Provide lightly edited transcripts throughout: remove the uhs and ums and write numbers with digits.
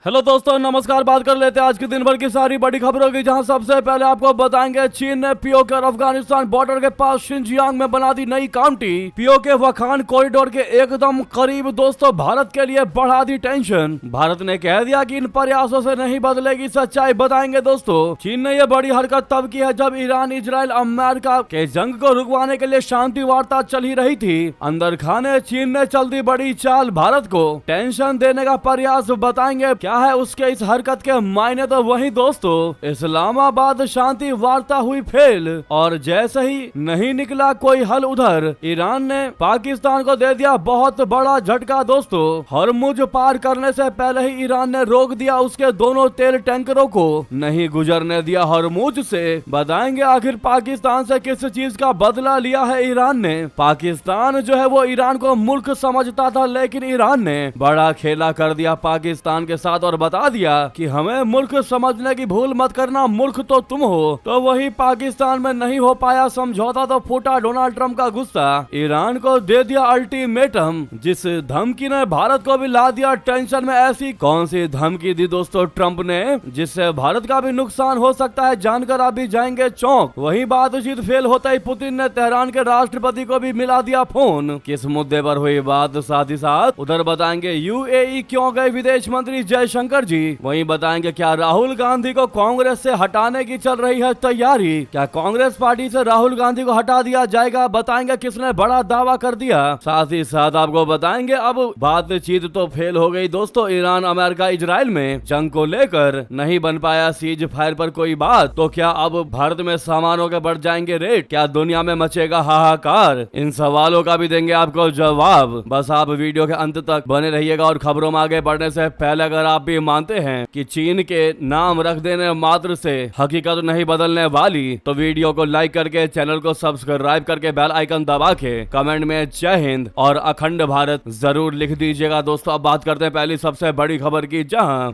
Hello दोस्तों, नमस्कार। बात कर लेते हैं आज के दिन भर की सारी बड़ी खबरों की, जहां सबसे पहले आपको बताएंगे चीन ने पीओके और अफगानिस्तान बॉर्डर के पास शिनजियांग में बना दी नई काउंटी। पीओके वखान कॉरिडोर के एकदम करीब दोस्तों भारत के लिए बढ़ा दी टेंशन। भारत ने कह दिया कि इन प्रयासों से नहीं बदलेगी सच्चाई। बताएंगे दोस्तों चीन ने यह बड़ी हरकत तब की है जब ईरान इजराइल अमेरिका के जंग को रुकवाने के लिए शांति वार्ता चल ही रही थी। अंदर खाने चीन ने चल दी बड़ी चाल, भारत को टेंशन देने का प्रयास। बताएंगे क्या है उसके इस हरकत के मायने। तो वही दोस्तों इस्लामाबाद शांति वार्ता हुई फेल, और जैसे ही नहीं निकला कोई हल, उधर ईरान ने पाकिस्तान को दे दिया बहुत बड़ा झटका। दोस्तों हरमुज पार करने से पहले ही ईरान ने रोक दिया उसके दोनों तेल टैंकरों को, नहीं गुजरने दिया हरमुज से। बताएंगे आखिर पाकिस्तान से किस चीज का बदला लिया है ईरान ने। पाकिस्तान जो है वो ईरान को मुल्क समझता था, लेकिन ईरान ने बड़ा खेला कर दिया पाकिस्तान के साथ और बता दिया कि हमें मुल्क समझने की भूल मत करना, मुल्क तो तुम हो। तो वही पाकिस्तान में नहीं हो पाया समझौता, तो फूटा डोनाल्ड ट्रंप का गुस्सा। ईरान को दे दिया अल्टीमेटम, जिस धमकी ने भारत को भी ला दिया टेंशन में। ऐसी कौन सी धमकी दी दोस्तों ट्रंप ने जिससे भारत का भी नुकसान हो सकता है, जानकर आप भी जाएंगे चौंक। वही बातचीत फेल होता ही पुतिन ने तेहरान के राष्ट्रपति को भी मिला दिया फोन। किस मुद्दे पर हुई बात, साथ ही साथ उधर बताएंगे यूएई क्यों गए विदेश मंत्री जयशंकर जी। वहीं बताएंगे क्या राहुल गांधी को कांग्रेस से हटाने की चल रही है तैयारी। क्या कांग्रेस पार्टी से राहुल गांधी को हटा दिया जाएगा। बताएंगे किसने बड़ा दावा कर दिया। साथ ही साथ आपको बताएंगे अब बातचीत तो फेल हो गई दोस्तों ईरान अमेरिका इजराइल में जंग को लेकर, नहीं बन पाया सीज फायर पर कोई बात। तो क्या अब भारत में सामानों के बढ़ जाएंगे रेट, क्या दुनिया में मचेगा हाहाकार। इन सवालों का भी देंगे आपको जवाब। बस आप वीडियो के अंत तक बने रहिएगा। और खबरों में आगे बढ़ने से पहले अगर आप भी मानते हैं कि चीन के नाम रख देने मात्र से हकीकत नहीं बदलने वाली, तो वीडियो को लाइक करके चैनल को सब्सक्राइब करके बेल आइकन दबा के कमेंट में जय हिंद और अखंड भारत जरूर लिख दीजिएगा। दोस्तों अब बात करते हैं पहली सबसे बड़ी खबर की, जहां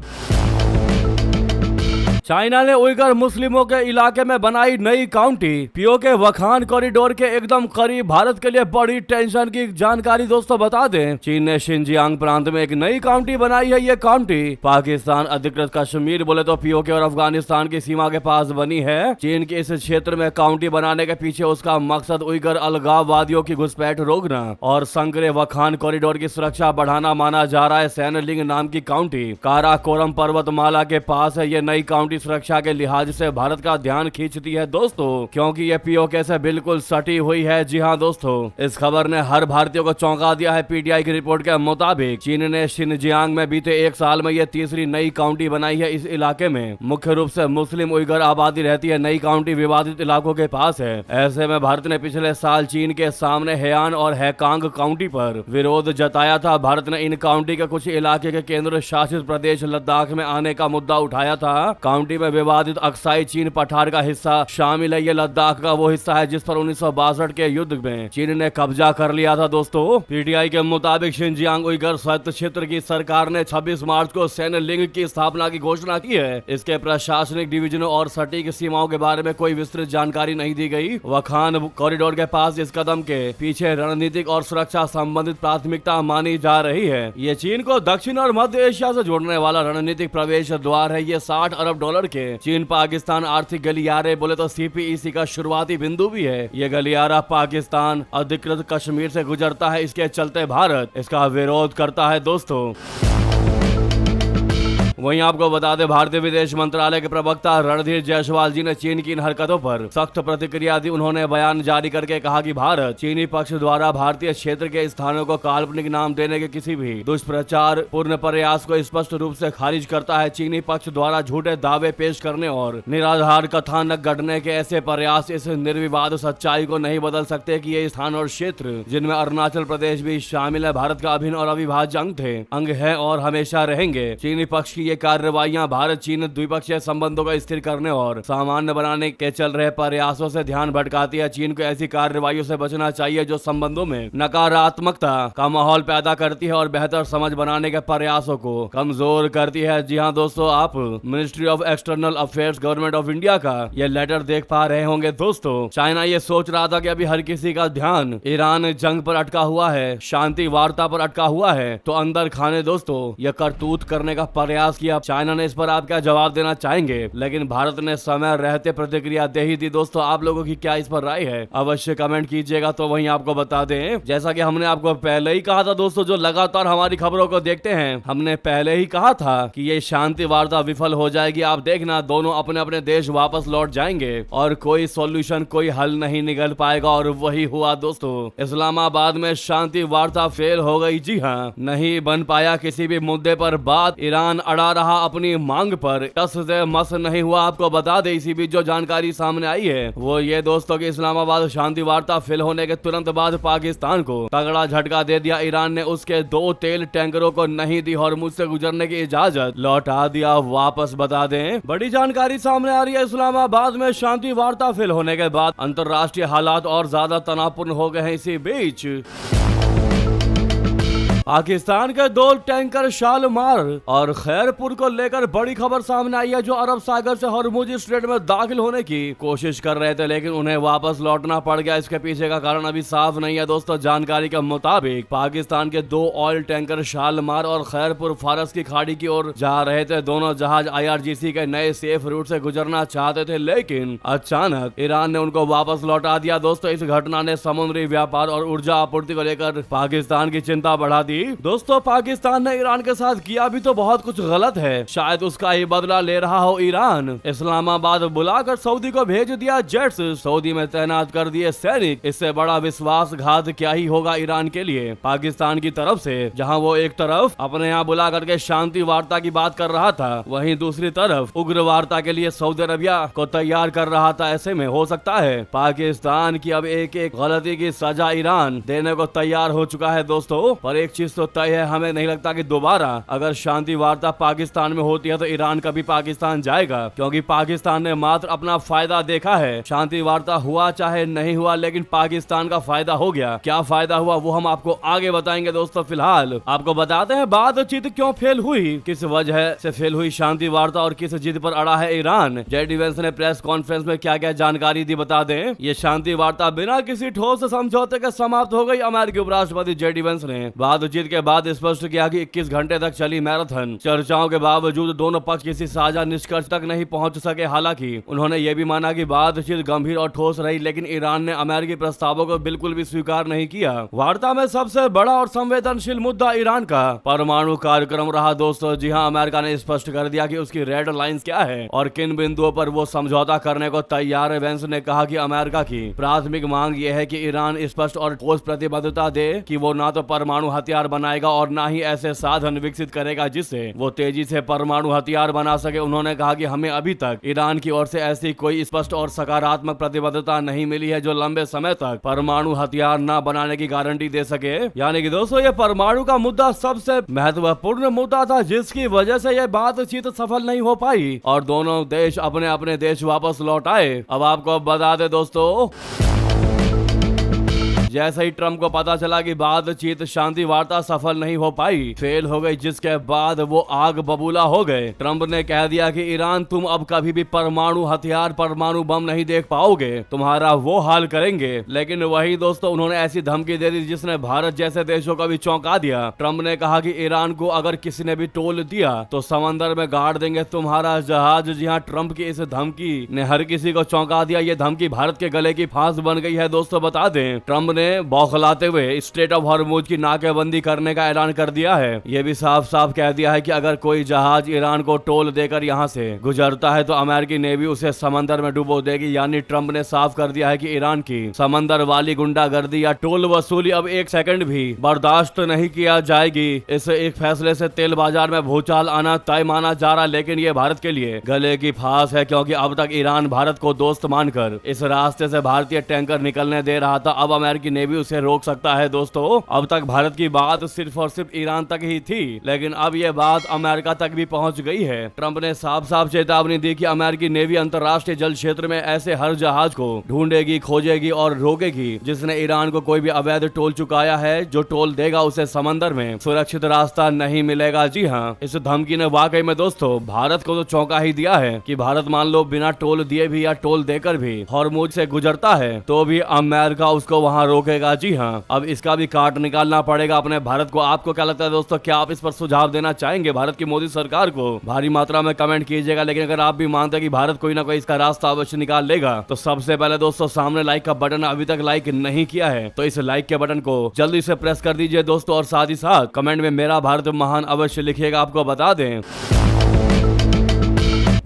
चाइना ने उइगर मुस्लिमों के इलाके में बनाई नई काउंटी। पीओके वखान कॉरिडोर के एकदम करीब, भारत के लिए बड़ी टेंशन की जानकारी। दोस्तों बता दें चीन ने शिनजियांग प्रांत में एक नई काउंटी बनाई है। ये काउंटी पाकिस्तान अधिकृत कश्मीर बोले तो पीओके और अफगानिस्तान की सीमा के पास बनी है। चीन के इस क्षेत्र में काउंटी बनाने के पीछे उसका मकसद उइगर अलगाववादियों की घुसपैठ रोकना और संकरे वखान कॉरिडोर की सुरक्षा बढ़ाना माना जा रहा है। सैनलिंग नाम की काउंटी काराकोरम पर्वतमाला के पास है। ये नई काउंटी सुरक्षा के लिहाज से भारत का ध्यान खींचती है दोस्तों, क्योंकि ये पीओके से बिल्कुल सटी हुई है। जी हां दोस्तों, इस खबर ने हर भारतीय को चौंका दिया है। पीटीआई की रिपोर्ट के मुताबिक चीन ने शिनजियांग में बीते एक साल में ये तीसरी नई काउंटी बनाई है। इस इलाके में मुख्य रूप से मुस्लिम उइगर आबादी रहती है। नई काउंटी विवादित इलाकों के पास है। ऐसे में भारत ने पिछले साल चीन के सामने हेयान और हैकांग काउंटी पर विरोध जताया था। भारत ने इन काउंटी के कुछ इलाके के केंद्र शासित प्रदेश लद्दाख में आने का मुद्दा उठाया था। काउंटी में विवादित अक्साई चीन पठार का हिस्सा शामिल है। ये लद्दाख का वो हिस्सा है जिस पर 1962 के युद्ध में चीन ने कब्जा कर लिया था। दोस्तों पीटीआई के मुताबिक शिनजियांग उइगर स्वायत्त क्षेत्र की सरकार ने 26 मार्च को सैन्य लिंग की स्थापना की घोषणा की है। इसके प्रशासनिक डिवीजनों और सटीक सीमाओं के बारे में कोई विस्तृत जानकारी नहीं दी गई। वखान कॉरिडोर के पास इस कदम के पीछे रणनीतिक और सुरक्षा संबंधित प्राथमिकता मानी जा रही है। ये चीन को दक्षिण और मध्य एशिया से जोड़ने वाला रणनीतिक प्रवेश द्वार है। ये $60 अरब के चीन पाकिस्तान आर्थिक गलियारे बोले तो सीपीईसी का शुरुआती बिंदु भी है। ये गलियारा पाकिस्तान अधिकृत कश्मीर से गुजरता है। इसके चलते भारत इसका विरोध करता है दोस्तों। वहीं आपको बता दें भारतीय विदेश मंत्रालय के प्रवक्ता रणधीर जायसवाल जी ने चीन की इन हरकतों पर सख्त प्रतिक्रिया दी। उन्होंने बयान जारी करके कहा कि भारत चीनी पक्ष द्वारा भारतीय क्षेत्र के स्थानों को काल्पनिक नाम देने के किसी भी दुष्प्रचार पूर्ण प्रयास को स्पष्ट रूप से खारिज करता है। चीनी पक्ष द्वारा झूठे दावे पेश करने और निराधार कथानक गढ़ने के ऐसे प्रयास इस निर्विवाद सच्चाई को नहीं बदल सकते कि ये स्थान और क्षेत्र, जिनमें अरुणाचल प्रदेश भी शामिल है, भारत का अभिन्न और अविभाज्य अंग है और हमेशा रहेंगे। चीनी पक्ष की ये कार्रवाइयां भारत चीन द्विपक्षीय संबंधों को स्थिर करने और सामान्य बनाने के चल रहे प्रयासों से ध्यान भटकाती है। चीन को ऐसी कार्रवाइयों से बचना चाहिए जो संबंधों में नकारात्मकता का माहौल पैदा करती है और बेहतर समझ बनाने के प्रयासों को कमजोर करती है। जी हाँ दोस्तों, आप ministry of external affairs government of India का ये लेटर देख पा रहे होंगे दोस्तों। चाइना ये सोच रहा था कि अभी हर किसी का ध्यान ईरान जंग पर अटका हुआ है, शांति वार्ता पर अटका हुआ है, तो अंदर खाने दोस्तों ये करतूत करने का प्रयास कि अब चाइना ने इस पर आप क्या जवाब देना चाहेंगे, लेकिन भारत ने समय रहते प्रतिक्रिया दे ही दी। दोस्तों आप लोगों की क्या इस पर राय है, अवश्य कमेंट कीजिएगा। तो वहीं आपको बता दें, जैसा कि हमने आपको पहले ही कहा था दोस्तों, जो लगातार हमारी खबरों को देखते हैं, हमने पहले ही कहा था कि ये शांति वार्ता विफल हो जाएगी। आप देखना दोनों अपने अपने देश वापस लौट जाएंगे और कोई सॉल्यूशन, कोई हल नहीं निकल पाएगा। और वही हुआ दोस्तों, इस्लामाबाद में शांति वार्ता फेल हो गई। जी हाँ, नहीं बन पाया किसी भी मुद्दे पर बात। ईरान अड़ा रहा अपनी मांग पर, टस से मस नहीं हुआ। आपको बता दे इसी बीच जो जानकारी सामने आई है वो ये दोस्तों कि इस्लामाबाद शांति वार्ता फेल होने के तुरंत बाद पाकिस्तान को तगड़ा झटका दे दिया। ईरान ने उसके 2 तेल टैंकरों को नहीं दी और मुझसे गुजरने की इजाजत, लौटा दिया वापस। बता दें बड़ी जानकारी सामने आ रही है, इस्लामाबाद में शांति वार्ता फेल होने के बाद अंतर्राष्ट्रीय हालात और ज्यादा तनावपूर्ण हो गए हैं। इसी बीच पाकिस्तान के 2 टैंकर शालमार और खैरपुर को लेकर बड़ी खबर सामने आई है, जो अरब सागर से हॉर्मुज स्ट्रेट में दाखिल होने की कोशिश कर रहे थे, लेकिन उन्हें वापस लौटना पड़ गया। इसके पीछे का कारण अभी साफ नहीं है दोस्तों। जानकारी के मुताबिक पाकिस्तान के 2 ऑयल टैंकर शालमार और खैरपुर फारस की खाड़ी की ओर जा रहे थे। दोनों जहाज IRGC के नए सेफ रूट से गुजरना चाहते थे, लेकिन अचानक ईरान ने उनको वापस लौटा दिया। दोस्तों इस घटना ने समुद्री व्यापार और ऊर्जा आपूर्ति को लेकर पाकिस्तान की चिंता बढ़ा दी। दोस्तों पाकिस्तान ने ईरान के साथ किया भी तो बहुत कुछ गलत है, शायद उसका ही बदला ले रहा हो ईरान। इस्लामाबाद बुलाकर सऊदी को भेज दिया जेट्स, सऊदी में तैनात कर दिए सैनिक। इससे बड़ा विश्वासघात क्या ही होगा ईरान के लिए पाकिस्तान की तरफ से, जहां वो एक तरफ अपने यहाँ बुला करके शांति वार्ता की बात कर रहा था, वहीं दूसरी तरफ उग्र वार्ता के लिए सऊदी अरबिया को तैयार कर रहा था। ऐसे में हो सकता है पाकिस्तान की अब एक एक गलती की सजा ईरान देने को तैयार हो चुका है दोस्तों। पर एक चीज तो तय है, हमें नहीं लगता कि दोबारा अगर शांति वार्ता पाकिस्तान में होती है तो ईरान कभी पाकिस्तान जाएगा, क्योंकि पाकिस्तान ने मात्र अपना फायदा देखा है। शांति वार्ता हुआ चाहे नहीं हुआ, लेकिन पाकिस्तान का फायदा हो गया। क्या फायदा हुआ वो हम आपको आगे बताएंगे दोस्तों। फिलहाल आपको बताते हैं बातचीत क्यों फेल हुई, किस वजह से फेल हुई शांति वार्ता और किस जिद पर अड़ा है ईरान। जेडी डिफेंस ने प्रेस कॉन्फ्रेंस में क्या क्या जानकारी दी बता दें। ये शांति वार्ता बिना किसी ठोस समझौते के समाप्त हो गई। अमेरिकी उपराष्ट्रपति जेडी डिफेंस ने बातचीत के बाद स्पष्ट किया कि 21 घंटे तक चली मैराथन चर्चाओं के बावजूद दोनों पक्ष किसी साझा निष्कर्ष तक नहीं पहुंच सके। हालांकि उन्होंने ये भी माना कि बातचीत गंभीर और ठोस रही, लेकिन ईरान ने अमेरिकी प्रस्तावों को बिल्कुल भी स्वीकार नहीं किया। वार्ता में सबसे बड़ा और संवेदनशील मुद्दा ईरान का परमाणु कार्यक्रम रहा दोस्तों। जी हां, अमेरिका ने स्पष्ट कर दिया कि उसकी रेड लाइंस क्या है और किन बिंदुओं पर वो समझौता करने को तैयार है। वेंस ने कहा कि अमेरिका की प्राथमिक मांग यह है कि ईरान स्पष्ट और ठोस प्रतिबद्धता दे कि वो ना तो परमाणु हथियार बनाएगा और ना ही ऐसे साधन विकसित करेगा जिससे वो तेजी से परमाणु हथियार बना सके। उन्होंने कहा कि हमें अभी तक ईरान की ओर से ऐसी कोई स्पष्ट और सकारात्मक प्रतिबद्धता नहीं मिली है जो लंबे समय तक परमाणु हथियार न बनाने की गारंटी दे सके। यानी कि दोस्तों ये परमाणु का मुद्दा सबसे महत्वपूर्ण मुद्दा था, जिसकी वजह से ये बातचीत सफल नहीं हो पाई और दोनों देश अपने अपने देश वापस लौट आए। अब आपको बता दे दोस्तों, जैसे ही ट्रम्प को पता चला कि बातचीत शांति वार्ता सफल नहीं हो पाई, फेल हो गई, जिसके बाद वो आग बबूला हो गए। ट्रम्प ने कह दिया कि ईरान तुम अब कभी भी परमाणु हथियार, परमाणु बम नहीं देख पाओगे, तुम्हारा वो हाल करेंगे। लेकिन वही दोस्तों उन्होंने ऐसी धमकी दे दी जिसने भारत जैसे देशों को भी चौंका दिया। ट्रम्प ने कहा कि ईरान को अगर किसी ने भी टोल दिया तो समंदर में गाड़ देंगे तुम्हारा जहाज। जी हाँ, ट्रम्प की इस धमकी ने हर किसी को चौंका दिया। ये धमकी भारत के गले की फांस बन गई है दोस्तों। बता दें, ट्रम्प ने बौखलाते हुए स्ट्रेट ऑफ हॉर्मुज की नाकेबंदी करने का ऐलान कर दिया है। यह भी साफ साफ कह दिया है कि अगर कोई जहाज ईरान को टोल देकर यहां से गुजरता है तो अमेरिकी नेवी उसे समंदर में डुबो देगी। यानी ट्रम्प ने साफ कर दिया है कि ईरान की समंदर वाली गुंडागर्दी या टोल वसूली अब एक सेकंड भी बर्दाश्त नहीं किया जाएगी। इस एक फैसले से तेल बाजार में भूचाल आना तय माना जा रहा, लेकिन यह भारत के लिए गले की फांस है, क्योंकि अब तक ईरान भारत को दोस्त मानकर इस रास्ते से भारतीय टैंकर निकलने दे रहा था। अब अमेरिकी नेवी उसे रोक सकता है दोस्तों। अब तक भारत की बात सिर्फ और सिर्फ ईरान तक ही थी, लेकिन अब यह बात अमेरिका तक भी पहुंच गई है। ट्रंप ने साफ साफ चेतावनी दी कि अमेरिकी नेवी अंतर्राष्ट्रीय जल क्षेत्र में ऐसे हर जहाज को ढूंढेगी, खोजेगी और रोकेगी जिसने ईरान को कोई भी अवैध टोल चुकाया है। जो टोल देगा उसे समंदर में सुरक्षित रास्ता नहीं मिलेगा। जी हाँ, इस धमकी ने वाकई में दोस्तों भारत को तो चौंका ही दिया है कि भारत मान लो बिना टोल दिए भी या टोल देकर भी हॉर्मुज से गुजरता है तो भी अमेरिका उसको वहां रोकेगा। जी हाँ, अब इसका भी काट निकालना पड़ेगा अपने भारत को। आपको क्या लगता है दोस्तों, क्या आप इस पर सुझाव देना चाहेंगे भारत की मोदी सरकार को? भारी मात्रा में कमेंट कीजिएगा। लेकिन अगर आप भी मानते हैं कि भारत कोई ना कोई इसका रास्ता अवश्य निकाल लेगा, तो सबसे पहले दोस्तों सामने लाइक का बटन अभी तक लाइक नहीं किया है तो इस लाइक के बटन को जल्दी से प्रेस कर दीजिए दोस्तों, और साथ ही साथ कमेंट में मेरा भारत महान अवश्य लिखिएगा। आपको बता दें,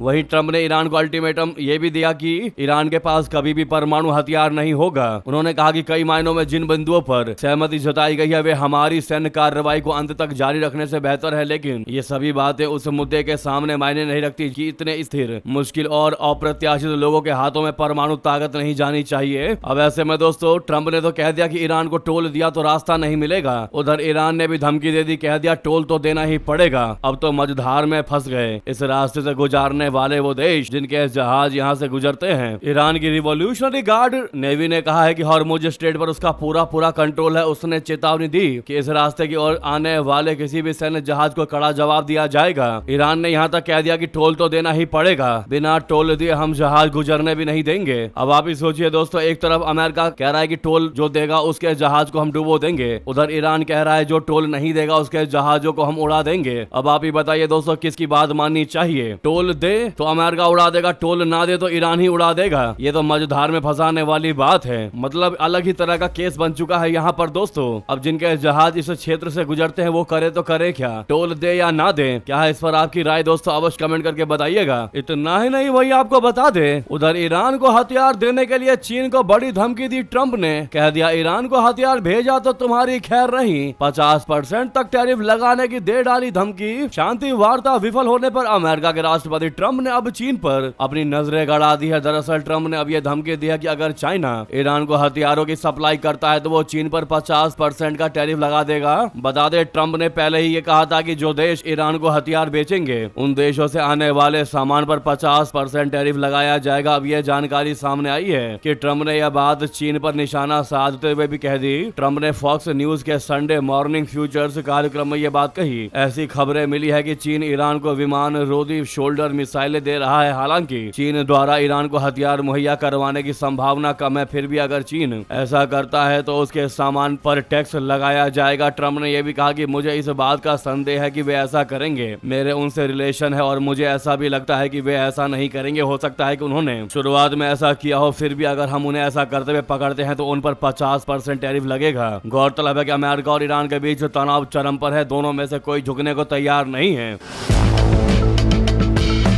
वहीं ट्रंप ने ईरान को अल्टीमेटम ये भी दिया कि ईरान के पास कभी भी परमाणु हथियार नहीं होगा। उन्होंने कहा कि कई मायनों में जिन बिंदुओं पर सहमति जताई गई है वे हमारी सैन्य कार्रवाई को अंत तक जारी रखने से बेहतर है, लेकिन ये सभी बातें उस मुद्दे के सामने मायने नहीं रखती कि इतने स्थिर, मुश्किल और अप्रत्याशित लोगों के हाथों में परमाणु ताकत नहीं जानी चाहिए। अब ऐसे में दोस्तों ट्रंप ने तो कह दिया कि ईरान को टोल दिया तो रास्ता नहीं मिलेगा, उधर ईरान ने भी धमकी दे दी, कह दिया टोल तो देना ही पड़ेगा। अब तो मझधार में फंस गए इस रास्ते से गुजारने वाले वो देश जिनके जहाज यहाँ से गुजरते हैं। ईरान की रिवॉल्यूशनरी गार्ड नेवी ने कहा है कि हॉर्मुज स्ट्रेट पर उसका पूरा कंट्रोल है। उसने चेतावनी दी कि इस रास्ते की ओर आने वाले किसी भी सैन्य जहाज को कड़ा जवाब दिया जाएगा। ईरान ने यहाँ तक कह दिया कि टोल तो देना ही पड़ेगा, बिना टोल दिए हम जहाज गुजरने भी नहीं देंगे। अब आप ही सोचिए दोस्तों, एक तरफ अमेरिका कह रहा है कि टोल जो देगा उसके जहाज को हम डुबो देंगे, उधर ईरान कह रहा है जो टोल नहीं देगा उसके जहाजों को हम उड़ा देंगे। अब आप ही बताइए दोस्तों, किसकी बात माननी चाहिए? टोल दे तो अमेरिका उड़ा देगा, टोल ना दे तो ईरान ही उड़ा देगा। ये तो मझधार में फंसाने वाली बात है। मतलब अलग ही तरह का केस बन चुका है यहाँ पर दोस्तों। अब जिनके जहाज इस क्षेत्र से गुजरते हैं वो करे तो करे क्या, टोल दे या ना दे? क्या है इस पर आपकी राय दोस्तों, अवश्य कमेंट करके बताइएगा। इतना ही नहीं, वही आपको बता दे, उधर ईरान को हथियार देने के लिए चीन को बड़ी धमकी दी ट्रंप ने। कह दिया ईरान को हथियार भेजा तो तुम्हारी खैर नहीं, 50% तक टैरिफ लगाने की दे डाली धमकी। शांति वार्ता विफल होने पर अमेरिका के राष्ट्रपति ट्रंप ने अब चीन पर अपनी नजरें गड़ा दी है। दरअसल ट्रंप ने अब यह धमकी दी है कि अगर चाइना ईरान को हथियारों की सप्लाई करता है तो वो चीन पर 50% का टैरिफ लगा देगा। बता दे, ट्रंप ने पहले ही ये कहा था कि जो देश ईरान को हथियार बेचेंगे उन देशों से आने वाले सामान पर 50% टैरिफ लगाया जाएगा। अब यह जानकारी सामने आई है कि ट्रंप ने यह बात चीन पर निशाना साधते हुए भी कह दी। ट्रंप ने फॉक्स न्यूज के संडे मॉर्निंग फ्यूचर्स कार्यक्रम में यह बात कही। ऐसी खबरें मिली है कि चीन ईरान को विमान रोधी शोल्डर मिसाइलें दे रहा है। हालांकि चीन द्वारा ईरान को हथियार मुहैया करवाने की संभावना कम है, फिर भी अगर चीन ऐसा करता है तो उसके सामान पर टैक्स लगाया जाएगा। ट्रंप ने यह भी कहा कि मुझे इस बात का संदेह है कि वे ऐसा करेंगे, मेरे उनसे रिलेशन है और मुझे ऐसा भी लगता है कि वे ऐसा नहीं करेंगे। हो सकता है कि उन्होंने शुरुआत में ऐसा किया हो, फिर भी अगर हम उन्हें ऐसा करते हुए पकड़ते हैं तो उन पर 50% टैरिफ लगेगा। गौरतलब है कि अमेरिका और ईरान के बीच तनाव चरम पर है, दोनों में से कोई झुकने को तैयार नहीं है।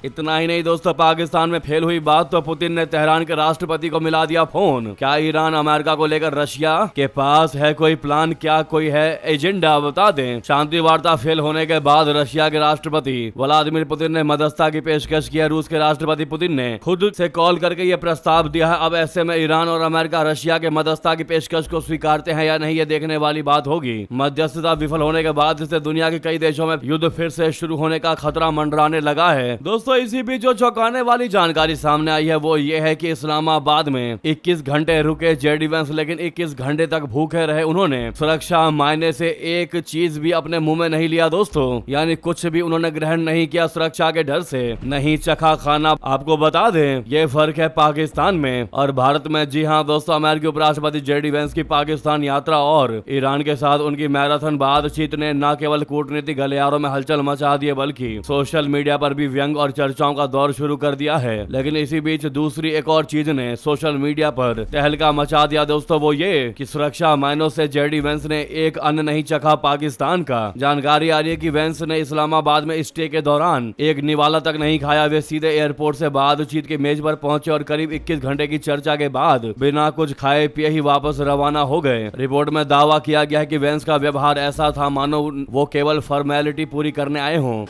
इतना ही नहीं दोस्तों, पाकिस्तान में फेल हुई बात तो पुतिन ने तेहरान के राष्ट्रपति को मिला दिया फोन। क्या ईरान अमेरिका को लेकर रशिया के पास है कोई प्लान, क्या कोई है एजेंडा? बता दें, शांति वार्ता फेल होने के बाद रशिया के राष्ट्रपति व्लादिमीर पुतिन ने मध्यस्थता की पेशकश की है। रूस के राष्ट्रपति पुतिन ने खुद से कॉल करके ये प्रस्ताव दिया है। अब ऐसे में ईरान और अमेरिका रशिया के मध्यस्थता की पेशकश को स्वीकारते हैं या नहीं, ये देखने वाली बात होगी। मध्यस्थता विफल होने के बाद इससे दुनिया के कई देशों में युद्ध फिर से शुरू होने का खतरा मंडराने लगा है। दोस्तों इसी बीच जो चौंकाने वाली जानकारी सामने आई है वो ये है कि इस्लामाबाद में 21 घंटे रुके जेडी वेंस, लेकिन 21 घंटे तक भूखे रहे। उन्होंने सुरक्षा मायने से एक चीज भी अपने मुंह में नहीं लिया दोस्तों, यानी कुछ भी उन्होंने ग्रहण नहीं किया सुरक्षा के डर से, नहीं चखा खाना। आपको बता दें ये फर्क है पाकिस्तान में और भारत में। जी हाँ दोस्तों, अमेरिकी उपराष्ट्रपति जेडी वेंस की पाकिस्तान यात्रा और ईरान के साथ उनकी मैराथन बातचीत ने न केवल कूटनीतिक गलियारों में हलचल मचा दी बल्कि सोशल मीडिया पर भी व्यंग और चर्चाओं का दौर शुरू कर दिया है। लेकिन इसी बीच दूसरी एक और चीज ने सोशल मीडिया पर तहलका मचा दिया दोस्तों, वो ये कि सुरक्षा मायनों से जेडी वेंस ने एक अन्न नहीं चखा पाकिस्तान का। जानकारी आ रही है कि वेंस ने इस्लामाबाद में स्टे के दौरान एक निवाला तक नहीं खाया। वे सीधे एयरपोर्ट से बातचीत की मेज पर पहुंचे और करीब 21 घंटे की चर्चा के बाद बिना कुछ खाए पिए ही वापस रवाना हो गए। रिपोर्ट में दावा किया गया है कि वेंस का व्यवहार ऐसा था मानो वो केवल फॉर्मेलिटी पूरी करने आए हों।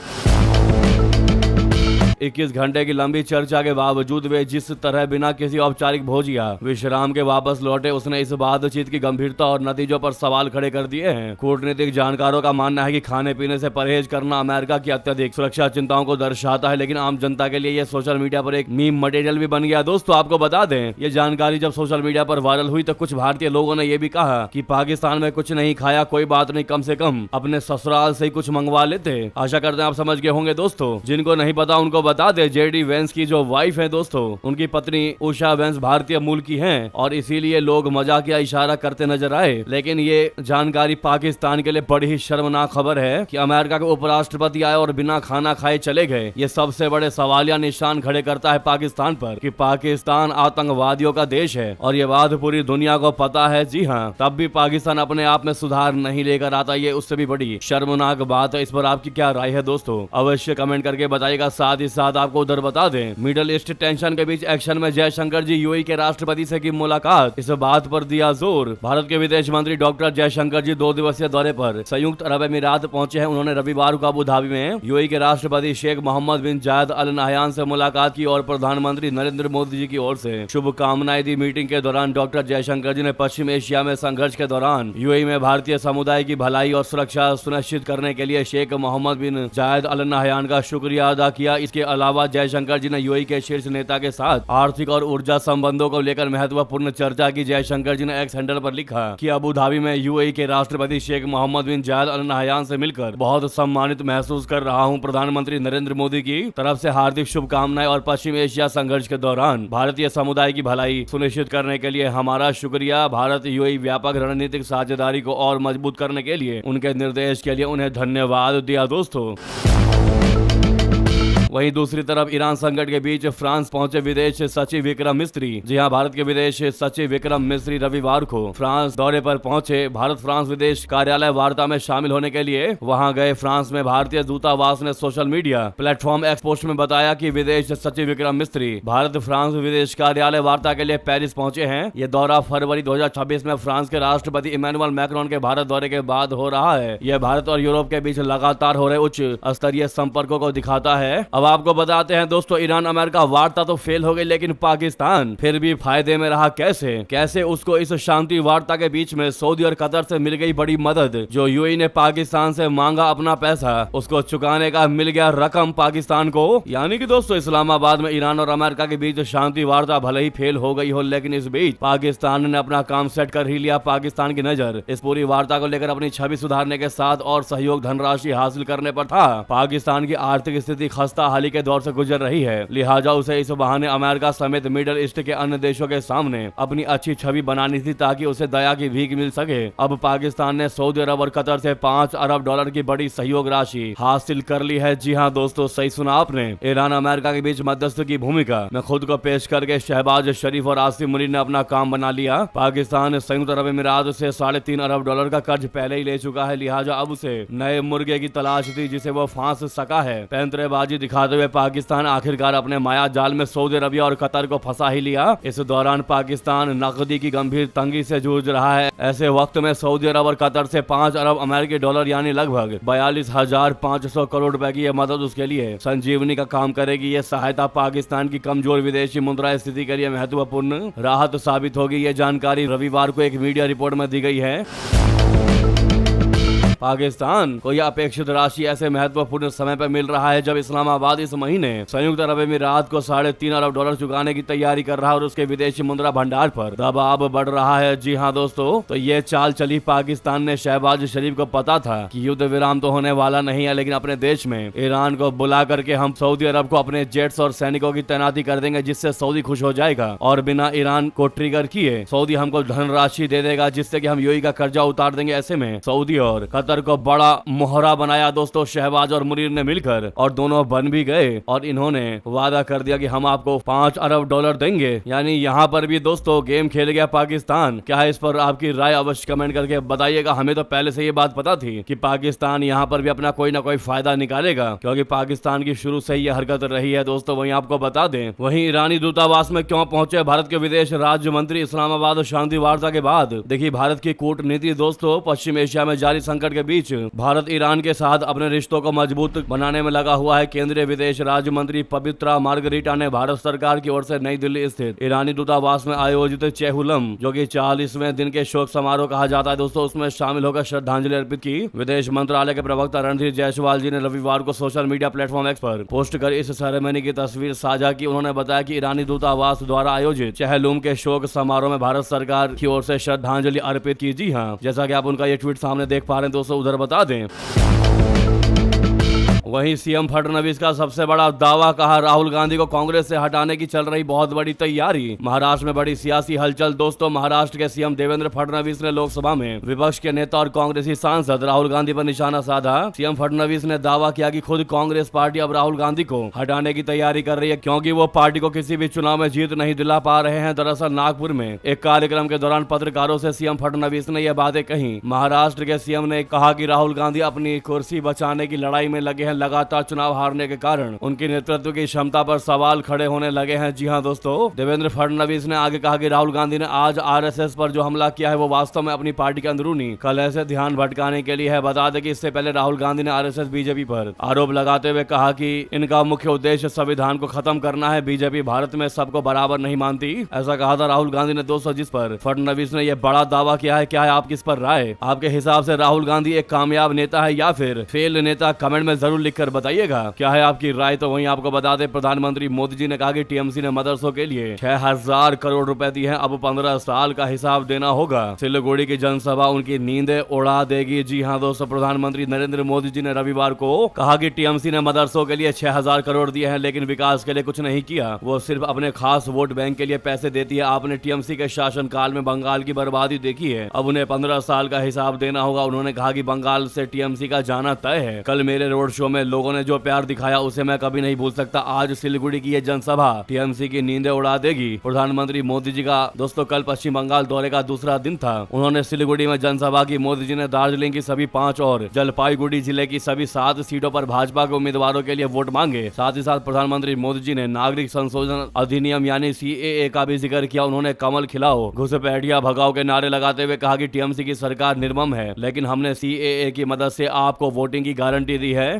21 घंटे की लंबी चर्चा के बावजूद वे जिस तरह बिना किसी औपचारिक भोज या विश्राम के वापस लौटे, उसने इस बातचीत की गंभीरता और नतीजों पर सवाल खड़े कर दिए हैं। कूटनीतिक जानकारों का मानना है कि खाने पीने से परहेज करना अमेरिका की अत्यधिक सुरक्षा चिंताओं को दर्शाता है, लेकिन आम जनता के लिए यह सोशल मीडिया पर एक मीम मटेरियल भी बन गया। दोस्तों आपको बता दें, ये जानकारी जब सोशल मीडिया पर वायरल हुई तो कुछ भारतीय लोगों ने यह भी कहा कि पाकिस्तान में कुछ नहीं खाया, कोई बात नहीं, कम से कम अपने ससुराल से ही कुछ मंगवा लेते। आशा करते हैं आप समझ गए होंगे दोस्तों। जिनको नहीं पता उनको बता दें जेडी वेंस की जो वाइफ है दोस्तों, उनकी पत्नी उषा वेंस भारतीय मूल की हैं और इसीलिए लोग मजाक या इशारा करते नजर आए। लेकिन ये जानकारी पाकिस्तान के लिए बड़ी ही शर्मनाक खबर है कि अमेरिका के उपराष्ट्रपति आए और बिना खाना खाए चले गए। ये सबसे बड़े सवालिया निशान खड़े करता है पाकिस्तान पर कि पाकिस्तान आतंकवादियों का देश है और ये बात पूरी दुनिया को पता है। जी हाँ, तब भी पाकिस्तान अपने आप में सुधार नहीं लेकर आता, ये उससे भी बड़ी शर्मनाक बात है। इस पर आपकी क्या राय है दोस्तों, अवश्य कमेंट करके बताइएगा। साथ ही साथ आपको उधर बता दें, मिडल ईस्ट टेंशन के बीच एक्शन में जयशंकर जी यूएई के राष्ट्रपति से की मुलाकात, इस बात पर दिया जोर। भारत के विदेश मंत्री डॉक्टर जयशंकर जी 2 दिवसीय दौरे पर संयुक्त अरब अमीरात पहुंचे हैं। उन्होंने रविवार को अबू धाबी में यूएई के राष्ट्रपति शेख मोहम्मद बिन जायद अल नहयान से मुलाकात की और प्रधानमंत्री नरेंद्र मोदी जी की ओर से शुभकामनाएं दी। मीटिंग के दौरान डॉक्टर जयशंकर जी ने पश्चिम एशिया में संघर्ष के दौरान यूएई में भारतीय समुदाय की भलाई और सुरक्षा सुनिश्चित करने के लिए शेख मोहम्मद बिन जायद अल नहयान का शुक्रिया अदा किया। इसके अलावा जयशंकर जी ने यूएई के शीर्ष नेता के साथ आर्थिक और ऊर्जा संबंधों को लेकर महत्वपूर्ण चर्चा की। जयशंकर जी ने एक्स हैंडल पर लिखा कि अबू धाबी में यूएई के राष्ट्रपति शेख मोहम्मद बिन जायद अल नहयान से मिलकर बहुत सम्मानित महसूस कर रहा हूं। प्रधानमंत्री नरेंद्र मोदी की तरफ से हार्दिक शुभकामनाएं और पश्चिम एशिया संघर्ष के दौरान भारतीय समुदाय की भलाई सुनिश्चित करने के लिए हमारा शुक्रिया। भारत यूएई व्यापक रणनीतिक साझेदारी को और मजबूत करने के लिए उनके निर्देश के लिए उन्हें धन्यवाद दिया दोस्तों। वहीं दूसरी तरफ ईरान संकट के बीच फ्रांस पहुंचे विदेश सचिव विक्रम मिस्री। जी हां, भारत के विदेश सचिव विक्रम मिस्री रविवार को फ्रांस दौरे पर पहुंचे। भारत फ्रांस विदेश कार्यालय वार्ता में शामिल होने के लिए वहां गए। फ्रांस में भारतीय दूतावास ने social media platform x post में बताया कि विदेश सचिव विक्रम मिस्री भारत फ्रांस विदेश कार्यालय वार्ता के लिए पेरिस पहुंचे हैं। यह दौरा फरवरी 2026 में फ्रांस के राष्ट्रपति इमैनुअल मैक्रोन के भारत दौरे के बाद हो रहा है। यह भारत और यूरोप के बीच लगातार हो रहे उच्च स्तरीय संपर्कों को दिखाता है। अब आपको बताते हैं दोस्तों, ईरान अमेरिका वार्ता तो फेल हो गई, लेकिन पाकिस्तान फिर भी फायदे में रहा। कैसे उसको इस शांति वार्ता के बीच में सऊदी और कतर से मिल गई बड़ी मदद। जो यूएई ने पाकिस्तान से मांगा अपना पैसा, उसको चुकाने का मिल गया रकम पाकिस्तान को। यानी कि दोस्तों, इस्लामाबाद में ईरान और अमेरिका के बीच शांति वार्ता भले ही फेल हो गई हो, लेकिन इस बीच पाकिस्तान ने अपना काम सेट कर ही लिया। पाकिस्तान की नजर इस पूरी वार्ता को लेकर अपनी छवि सुधारने के साथ और सहयोग धनराशि हासिल करने पर था। पाकिस्तान की आर्थिक स्थिति खस्ता हाली के दौर से गुजर रही है, लिहाजा उसे इस बहाने अमेरिका समेत मिडिल ईस्ट के अन्य देशों के सामने अपनी अच्छी छवि बनानी थी ताकि उसे दया की भीख मिल सके। अब पाकिस्तान ने सऊदी अरब और कतर से $5 अरब की बड़ी सहयोग राशि हासिल कर ली है। जी हां दोस्तों, सही सुना आपने। ईरान अमेरिका के बीच मध्यस्थ की भूमिका में खुद को पेश करके शहबाज शरीफ और आसिम मुनीर ने अपना काम बना लिया। पाकिस्तान संयुक्त अरब अमीरात से $3.5 अरब का कर्ज पहले ही ले चुका है, लिहाजा अब उसे नए मुर्गे की तलाश थी जिसे वो फांस सका है। पैंतरेबाजी दिखाते हुए पाकिस्तान आखिरकार अपने माया जाल में सऊदी अरबिया और कतर को फंसा ही लिया। इस दौरान पाकिस्तान नकदी की गंभीर तंगी से जूझ रहा है। ऐसे वक्त में सऊदी अरब और कतर से $5 अरब यानी लगभग 42,500 करोड़ रुपए की यह मदद उसके लिए संजीवनी का काम करेगी। ये सहायता पाकिस्तान की कमजोर विदेशी मुद्रा स्थिति के लिए महत्वपूर्ण राहत साबित होगी। ये जानकारी रविवार को एक मीडिया रिपोर्ट में दी गई है। पाकिस्तान को यह अपेक्षित राशि ऐसे महत्वपूर्ण समय पर मिल रहा है जब इस्लामाबाद इस महीने संयुक्त अरब अमीरात को $3.5 अरब चुकाने की तैयारी कर रहा है और उसके विदेशी मुद्रा भंडार पर दबाव बढ़ रहा है। जी हां दोस्तों, तो ये चाल चली पाकिस्तान ने। शहबाज शरीफ को पता था कि युद्ध विराम तो होने वाला नहीं है, लेकिन अपने देश में ईरान को बुला करके हम सऊदी अरब को अपने जेट्स और सैनिकों की तैनाती कर देंगे, जिससे सऊदी खुश हो जाएगा और बिना ईरान को ट्रिगर किए सऊदी हमको धनराशि दे देगा, जिससे कि हम यूएई का कर्जा उतार देंगे। ऐसे में सऊदी और कतर को बड़ा मोहरा बनाया दोस्तों शहबाज और मुनीर ने मिलकर, और दोनों बन भी गए और इन्होंने वादा कर दिया कि हम आपको $5 अरब देंगे। यानी यहाँ पर भी दोस्तों गेम खेल गया पाकिस्तान। क्या है इस पर आपकी राय अवश्य कमेंट करके बताइएगा। हमें तो पहले से ये बात पता थी कि पाकिस्तान यहाँ पर भी अपना कोई ना कोई फायदा निकालेगा, क्योंकि पाकिस्तान की शुरू से ही यह हरकत रही है दोस्तों। वहीं आपको बता दें, वहीं ईरानी दूतावास में क्यों पहुंचे भारत के विदेश राज्य मंत्री इस्लामाबाद शांति वार्ता के बाद। देखिए, भारत की कूटनीति दोस्तों पश्चिम एशिया में जारी संकट के बीच भारत ईरान के साथ अपने रिश्तों को मजबूत बनाने में लगा हुआ है। केंद्रीय विदेश राज्य मंत्री पवित्रा मार्गरीटा ने भारत सरकार की ओर से नई दिल्ली स्थित ईरानी दूतावास में आयोजित चेहुलम, जो कि 40वें दिन के शोक समारोह कहा जाता है दोस्तों, उसमें शामिल होकर श्रद्धांजलि अर्पित की। विदेश मंत्रालय के प्रवक्ता रणधीर जायसवाल जी ने रविवार को सोशल मीडिया प्लेटफॉर्म एक्स पर पोस्ट कर इस सेरेमनी की तस्वीर साझा की। उन्होंने बताया कि ईरानी दूतावास द्वारा आयोजित चेहलुम के शोक समारोह में भारत सरकार की ओर से श्रद्धांजलि अर्पित की। जी हाँ, जैसा कि आप उनका ये ट्वीट सामने देख पा रहे हैं दोस्तों, उधर बता दें वहीं सीएम फडणवीस का सबसे बड़ा दावा, कहा राहुल गांधी को कांग्रेस से हटाने की चल रही बहुत बड़ी तैयारी। महाराष्ट्र में बड़ी सियासी हलचल। दोस्तों, महाराष्ट्र के सीएम देवेंद्र फडणवीस ने लोकसभा में विपक्ष के नेता और कांग्रेसी सांसद राहुल गांधी पर निशाना साधा। सीएम फडणवीस ने दावा किया कि खुद कांग्रेस पार्टी अब राहुल गांधी को हटाने की तैयारी कर रही है, क्योंकि वो पार्टी को किसी भी चुनाव में जीत नहीं दिला पा रहे हैं। दरअसल नागपुर में एक कार्यक्रम के दौरान पत्रकारों से सीएम फडणवीस ने यह बातें कही। महाराष्ट्र के सीएम ने कहा कि राहुल गांधी अपनी कुर्सी बचाने की लड़ाई में लगे हैं। लगातार चुनाव हारने के कारण उनकी नेतृत्व की क्षमता पर सवाल खड़े होने लगे हैं। जी हां दोस्तों, देवेंद्र फडणवीस ने आगे कहा कि राहुल गांधी ने आज आरएसएस पर जो हमला किया है वो वास्तव में अपनी पार्टी के अंदरूनी कलह से ध्यान भटकाने के लिए है। बता दें कि इससे पहले राहुल गांधी ने आरएसएस बीजेपी पर आरोप लगाते हुए कहा कि इनका मुख्य उद्देश्य संविधान को खत्म करना है। बीजेपी भारत में सबको बराबर नहीं मानती, ऐसा कहा था राहुल गांधी ने। दोस्तों, जिस पर फडणवीस ने यह बड़ा दावा किया है, क्या है आपकी इस पर राय? आपके हिसाब से राहुल गांधी एक कामयाब नेता है या फिर फेल नेता? कमेंट में जरूर लिखकर बताइएगा क्या है आपकी राय। तो वहीं आपको बता दें, प्रधानमंत्री मोदी जी ने कहा कि टीएमसी ने मदरसों के लिए 6000 करोड़ रुपए दिए हैं, अब 15 साल का हिसाब देना होगा। सिलीगुड़ी की जनसभा उनकी नींदें उड़ा देगी। जी हां दोस्तों, प्रधानमंत्री नरेंद्र मोदी जी ने रविवार को कहा कि टीएमसी ने मदरसों के लिए 6000 करोड़ दिए हैं, लेकिन विकास के लिए कुछ नहीं किया। वो सिर्फ अपने खास वोट बैंक के लिए पैसे देती है। आपने टीएमसी के शासन काल में बंगाल की बर्बादी देखी है, अब उन्हें 15 साल का हिसाब देना होगा। उन्होंने कहा कि बंगाल से टीएमसी का जाना तय है। कल मेरे रोड शो में लोगों ने जो प्यार दिखाया उसे मैं कभी नहीं भूल सकता। आज सिलीगुड़ी की ये जनसभा टीएमसी की नींदें उड़ा देगी। प्रधानमंत्री मोदी जी का दोस्तों कल पश्चिम बंगाल दौरे का दूसरा दिन था। उन्होंने सिलीगुड़ी में जनसभा की। मोदी जी ने दार्जिलिंग की सभी 5 और जलपाईगुड़ी जिले की सभी 7 सीटों पर भाजपा के उम्मीदवारों के लिए वोट मांगे। साथ ही साथ प्रधानमंत्री मोदी जी ने नागरिक संशोधन अधिनियम यानी सीएए का भी जिक्र किया। उन्होंने कमल खिलाओ घुसपैठिया भगाओ के नारे लगाते हुए कहा कि टीएमसी की सरकार निर्मम है, लेकिन हमने सीएए की मदद से आपको वोटिंग की गारंटी दी है।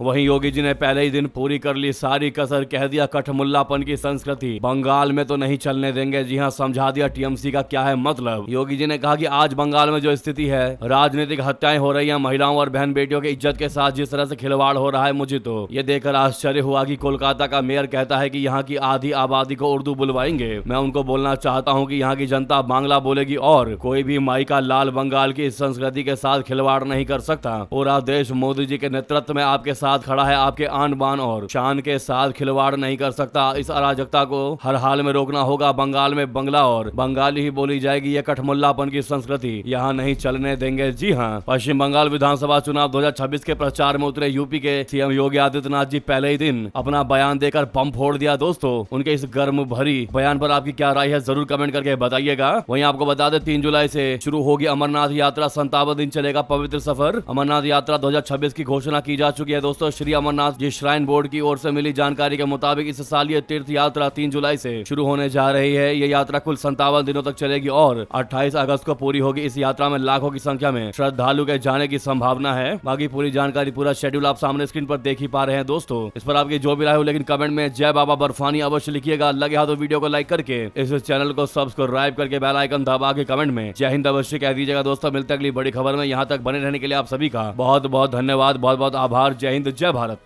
वहीं योगी जी ने पहले ही दिन पूरी कर ली सारी कसर, कह दिया कठमुल्लापन की संस्कृति बंगाल में तो नहीं चलने देंगे। जी हां, समझा दिया टीएमसी का क्या है मतलब। योगी जी ने कहा कि आज बंगाल में जो स्थिति है, राजनीतिक हत्याएं हो रही हैं, महिलाओं और बहन बेटियों की इज्जत के साथ जिस तरह से खिलवाड़ हो रहा है, मुझे तो ये देखकर आश्चर्य हुआ कि कोलकाता का मेयर कहता है कि यहाँ की आधी आबादी को उर्दू बुलवाएंगे। मैं उनको बोलना चाहता हूँ कि यहाँ की जनता बांग्ला बोलेगी और कोई भी माई का लाल बंगाल की इस संस्कृति के साथ खिलवाड़ नहीं कर सकता। पूरा देश मोदी जी के नेतृत्व में आपके साथ खड़ा है, आपके आन बान और शान के साथ खिलवाड़ नहीं कर सकता। इस अराजकता को हर हाल में रोकना होगा। बंगाल में बंगला और बंगाली ही बोली जाएगी। ये कठमुल्लापन की संस्कृति यहाँ नहीं चलने देंगे। जी हाँ, पश्चिम बंगाल विधानसभा चुनाव 2026 के प्रचार में उतरे यूपी के सीएम योगी आदित्यनाथ जी पहले ही दिन अपना बयान देकर बम फोड़ दिया। दोस्तों, उनके इस गर्म भरी बयान पर आपकी क्या राय है, जरूर कमेंट करके बताइएगा। वहीं आपको बता दें, 3 जुलाई से शुरू होगी अमरनाथ यात्रा। 57 दिन चलेगा पवित्र सफर। अमरनाथ यात्रा 2026 की घोषणा की जा चुकी है। दोस्तों, श्री अमरनाथ जी श्राइन बोर्ड की ओर से मिली जानकारी के मुताबिक इस साल ये तीर्थ यात्रा 3 जुलाई से शुरू होने जा रही है। ये यात्रा कुल 57 दिनों तक चलेगी और 28 अगस्त को पूरी होगी। इस यात्रा में लाखों की संख्या में श्रद्धालु के जाने की संभावना है। बाकी पूरी जानकारी, पूरा शेड्यूल आप सामने स्क्रीन पर देख ही पा रहे हैं। दोस्तों, इस पर आपकी जो भी राय हो, लेकिन कमेंट में जय बाबा बर्फानी अवश्य लिखिएगा। लगे हाथों वीडियो को लाइक करके इस चैनल को सब्सक्राइब करके बेल आइकन दबा के कमेंट में जय हिंद अवश्य कह दीजिएगा। दोस्तों, मिलते अगली बड़ी खबर में। यहाँ तक बने रहने के लिए आप सभी का बहुत बहुत धन्यवाद, बहुत बहुत आभार। जय हिंद, जय भारत।